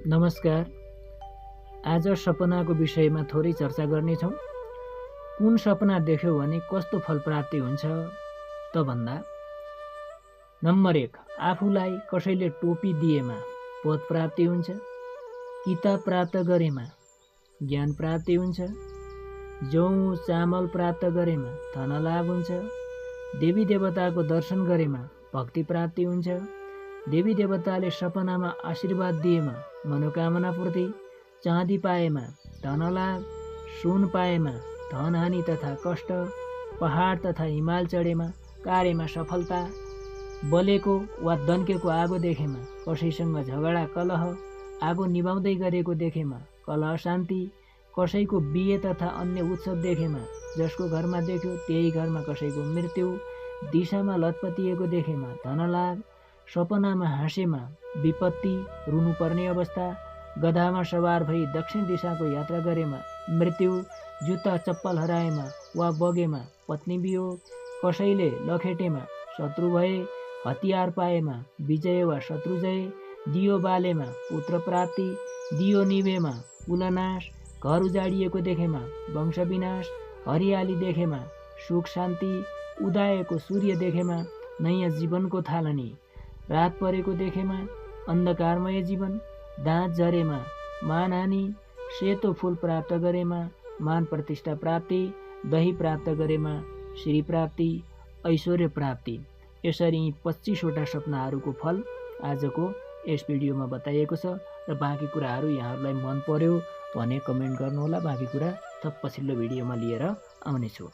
नमस्कार। आज सपनाको विषयमा थोरै चर्चा गर्नेछौँ। कुन सपना देख्यो भने कस्तो फल प्राप्ति हुन्छ त भन्दा, नम्बर 1, आफूलाई कसैले टोपी दिएमा पद प्राप्ति हुन्छ, किताब प्राप्त गरेमा ज्ञान प्राप्ति हुन्छ, जौँ चामल प्राप्त गरेमा धनलाभ हुन्छ, देवी देवताको दर्शन गरेमा भक्ति प्राप्ति हुन्छ, देवी देवताले सपनामा आशीर्वाद दिएमा मनोकामना पूर्ति, चाँदी पाएमा धनलाभ, सुन पाएमा धनहानि तथा कष्ट, पहाड तथा हिमाल चढेमा कार्यमा सफलता, बलेको वा दन्केको आगो देखेमा कसैसँग झगडा कलह, आगो निभाउँदै गरेको देखेमा कलह शान्ति, कसैको बिहे तथा अन्य उत्सव देखेमा जसको घरमा देख्यो त्यही घरमा कसैको मृत्यु, दिशामा लतपतिएको देखेमा धनलाभ, सपनामा हाँसेमा विपत्ति, रुनुपर्ने अवस्था, गधामा सवार भई दक्षिण दिशाको यात्रा गरेमा मृत्यु, जुत्ता चप्पल हराएमा वा बगेमा पत्नी वियोग, कसैले लखेटेमा शत्रु भए, हतियार पाएमा विजय वा शत्रुजय, दियो बालेमा पुत्र प्राप्ति, दियो निभेमा कुलनाश, घर उजाडिएको देखेमा वंश विनाश, हरियाली देखेमा सुख शान्ति, उदाएको सूर्य देखेमा नयाँ जीवनको थालनी, रात परेको देखेमा अन्धकारमय जीवन, दाँत झरेमा मानहानि, सेतो फूल प्राप्त गरेमा मान प्रतिष्ठा प्राप्ति, दही प्राप्त गरेमा श्री प्राप्ति, ऐश्वर्य प्राप्ति। यसरी 25वटा सपनाहरूको फल आजको यस भिडियोमा बताइएको छ र बाँकी कुराहरू यहाँहरूलाई मन पर्यो भने कमेन्ट गर्नुहोला। बाँकी कुरा थप पछिल्लो भिडियोमा लिएर आउनेछु।